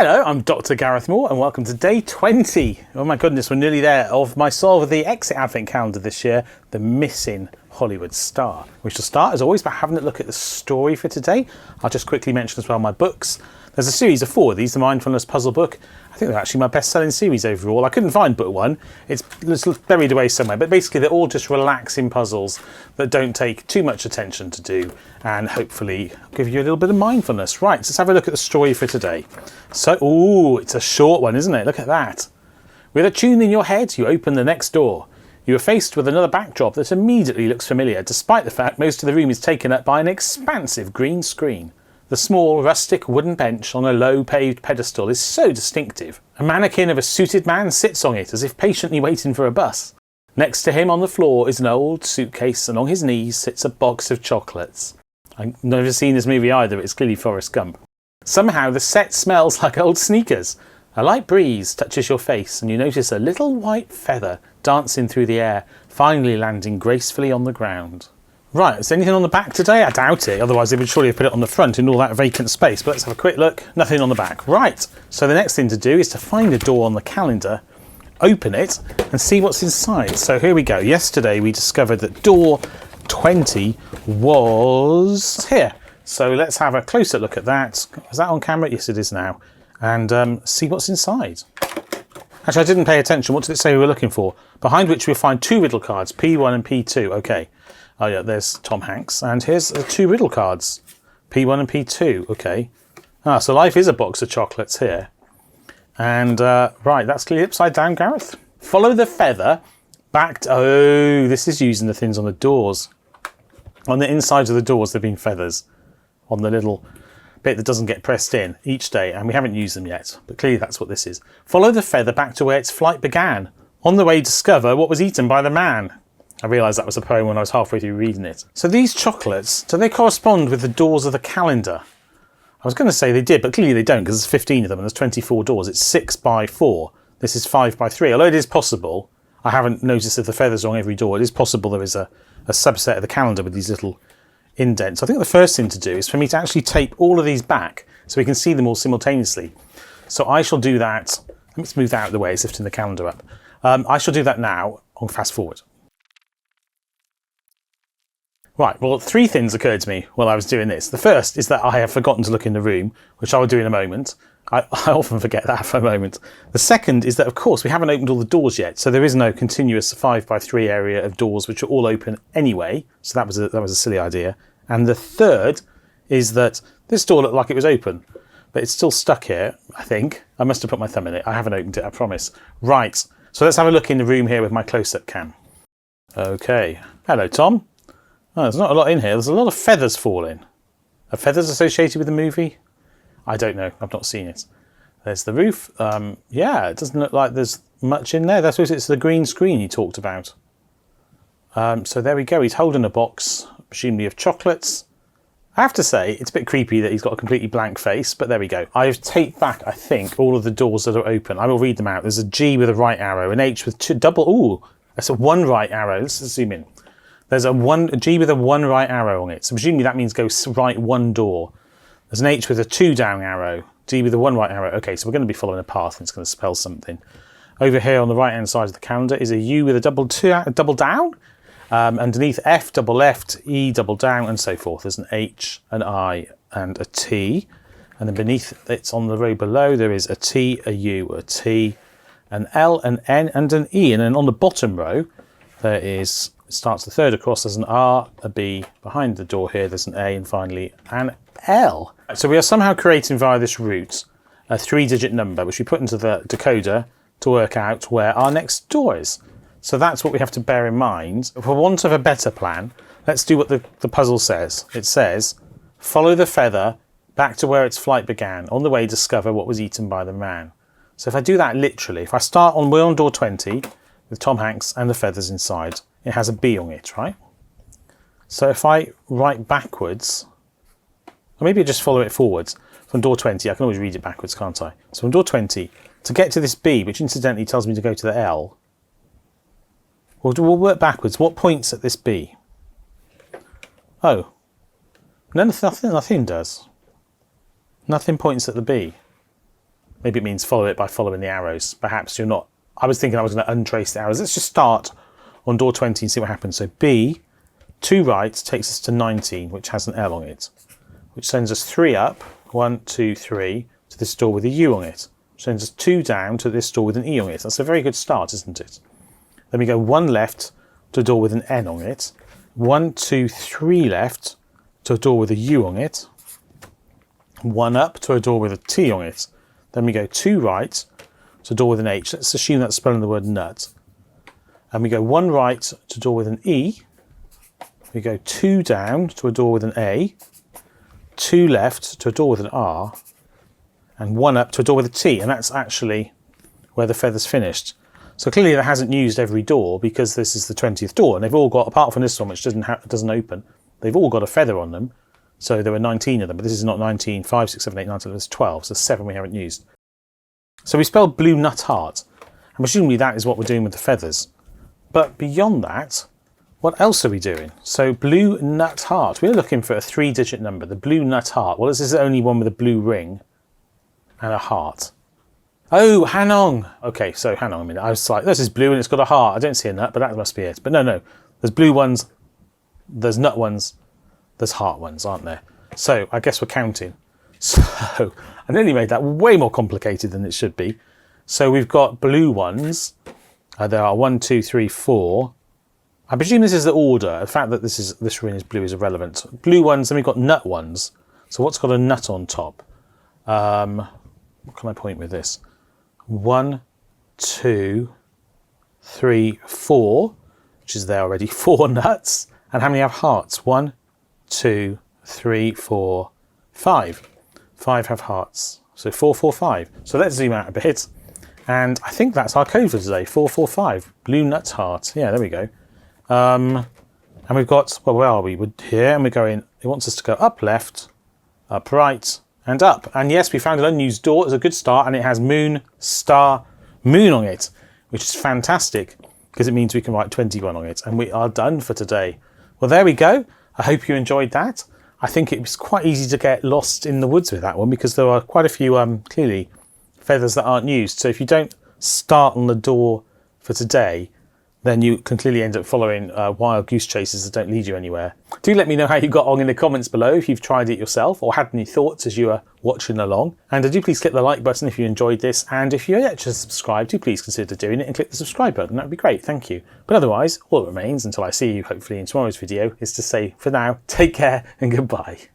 Hello, I'm Dr. Gareth Moore and welcome to day 20. Oh my goodness, we're nearly there, of my Solve the Exit Advent Calendar this year, The Missing Hollywood Star. We shall start, as always, by having a look at the story for today. I'll just quickly mention as well my books. There's a series of 4 of these, the Mindfulness Puzzle book. I think they're actually my best-selling series overall. I couldn't find book 1. It's buried away somewhere, but basically they're all just relaxing puzzles that don't take too much attention to do and hopefully give you a little bit of mindfulness. Right, let's have a look at the story for today. So, ooh, it's a short one, isn't it? Look at that. With a tune in your head, you open the next door. You are faced with another backdrop that immediately looks familiar, despite the fact most of the room is taken up by an expansive green screen. The small, rustic wooden bench on a low paved pedestal is so distinctive. A mannequin of a suited man sits on it as if patiently waiting for a bus. Next to him on the floor is an old suitcase and on his knees sits a box of chocolates. I've never seen this movie either, it's clearly Forrest Gump. Somehow the set smells like old sneakers. A light breeze touches your face and you notice a little white feather dancing through the air, finally landing gracefully on the ground. Right, is there anything on the back today? I doubt it, otherwise they would surely have put it on the front in all that vacant space. But let's have a quick look. Nothing on the back. Right, so the next thing to do is to find a door on the calendar, open it and see what's inside. So here we go. Yesterday we discovered that door 20 was here. So let's have a closer look at that. Is that on camera? Yes, it is now. And see what's inside. Actually, I didn't pay attention. What did it say we were looking for? Behind which we'll find 2 riddle cards, P1 and P2. Okay. Oh yeah, there's Tom Hanks. And here's the 2 riddle cards, P1 and P2. Okay. Ah, so life is a box of chocolates here. And right, that's clearly upside down, Gareth. Follow the feather back to... Oh, this is using the things on the doors. On the insides of the doors, there have been feathers on the little bit that doesn't get pressed in each day, and we haven't used them yet, but clearly that's what this is. Follow the feather back to where its flight began. On the way, discover what was eaten by the man. I realised that was a poem when I was halfway through reading it. So these chocolates, do they correspond with the doors of the calendar? I was going to say they did, but clearly they don't, because there's 15 of them and there's 24 doors. It's 6 by 4. This is 5 by 3. Although it is possible, I haven't noticed if the feathers are on every door, it is possible there is a subset of the calendar with these little indents. I think the first thing to do is for me to actually tape all of these back so we can see them all simultaneously. So I shall do that. Let's move that out of the way, it's lifting the calendar up. I shall do that now on fast forward. Right, well, 3 things occurred to me while I was doing this. The first is that I have forgotten to look in the room, which I will do in a moment. I often forget that for a moment. The second is that, of course, we haven't opened all the doors yet, so there is no continuous 5 by 3 area of doors which are all open anyway. So that was a silly idea. And the third is that this door looked like it was open, but it's still stuck here, I think. I must have put my thumb in it. I haven't opened it, I promise. Right, so let's have a look in the room here with my close-up cam. Okay. Hello, Tom. Oh, there's not a lot in here. There's a lot of feathers falling. Are feathers associated with the movie? I don't know. I've not seen it. There's the roof. Yeah, it doesn't look like there's much in there. I suppose it's the green screen he talked about. So there we go. He's holding a box, presumably of chocolates. I have to say, it's a bit creepy that he's got a completely blank face, but there we go. I've taped back, I think, all of the doors that are open. I will read them out. There's a G with a right arrow, an H with 2 double... Ooh, that's a 1 right arrow. Let's zoom in. There's a G with a 1 right arrow on it. So presumably that means go right 1 door. There's an H with a 2 down arrow. D with a 1 right arrow. Okay, so we're going to be following a path and it's going to spell something. Over here on the right hand side of the calendar is a U with a double down. Underneath F, double left, E, double down, and so forth. There's an H, an I, and a T. And then beneath it's on the row below, there is a T, a U, a T, an L, an N, and an E. And then on the bottom row, there is... It starts the third across, there's an R, a B, behind the door here there's an A, and finally an L. So we are somehow creating via this route a 3-digit number which we put into the decoder to work out where our next door is. So that's what we have to bear in mind. For want of a better plan, let's do what the puzzle says. It says, follow the feather back to where its flight began. On the way, discover what was eaten by the man. So if I do that literally, if I start on, we're on door 20 with Tom Hanks and the feathers inside. It has a B on it, right? So if I write backwards, or maybe I just follow it forwards, from door 20, I can always read it backwards, can't I? So from door 20, to get to this B, which incidentally tells me to go to the L, we'll work backwards. What points at this B? Oh, nothing does. Nothing points at the B. Maybe it means follow it by following the arrows. Perhaps you're not. I was thinking I was going to untrace the arrows. Let's just start on door 20 and see what happens. So B, 2 right, takes us to 19, which has an L on it, which sends us 3 up, 1, 2, 3, to this door with a U on it. Sends us 2 down to this door with an E on it. That's a very good start, isn't it? Then we go 1 left to a door with an N on it. 1, 2, 3 left to a door with a U on it. 1 up to a door with a T on it. Then we go 2 right to a door with an H. Let's assume that's spelling the word nut. And we go 1 right to a door with an E. We go 2 down to a door with an A. 2 left to a door with an R. And 1 up to a door with a T. And that's actually where the feather's finished. So clearly that hasn't used every door because this is the 20th door. And they've all got, apart from this one which doesn't open, they've all got a feather on them. So there were 19 of them, but this is not 19, 5, 6, 7, 8, 9, 10, there's 12, so 7 we haven't used. So we spelled blue nut heart, and presumably that is what we're doing with the feathers. But beyond that, what else are we doing? So blue nut heart, we're looking for a 3-digit number, the blue nut heart. Well, this is the only one with a blue ring and a heart. Oh, Hanong. Okay, so hang on a minute. I was like, this is blue and it's got a heart. I don't see a nut, but that must be it. But no, there's blue ones, there's nut ones, there's heart ones, aren't there? So I guess we're counting. So I nearly made that way more complicated than it should be. So we've got blue ones. There are 1, 2, 3, 4. I presume this is the order. The fact that this ring is blue is irrelevant. Blue ones, then we've got nut ones. So what's got a nut on top? What can I point with this? 1, 2, 3, 4, which is there already. 4 nuts. And how many have hearts? 1, 2, 3, 4, 5. 5 have hearts. So 4, 4, 5. So let's zoom out a bit. And I think that's our code for today. 4, 4, 5. Blue nut heart. Yeah, there we go. And we've got, well, where are we? We're here and we're going, it wants us to go up left, up right, and up. And yes, we found an unused door. It's a good start, and it has moon, star, moon on it, which is fantastic because it means we can write 21 on it. And we are done for today. Well, there we go. I hope you enjoyed that. I think it was quite easy to get lost in the woods with that one because there are quite a few, clearly, feathers that aren't used. So if you don't start on the door for today, then you can clearly end up following wild goose chases that don't lead you anywhere. Do let me know how you got on in the comments below if you've tried it yourself or had any thoughts as you were watching along. And do please click the like button if you enjoyed this. And if you're yet to subscribe, do please consider doing it and click the subscribe button. That would be great, thank you. But otherwise, all that remains until I see you hopefully in tomorrow's video is to say, for now, take care and goodbye.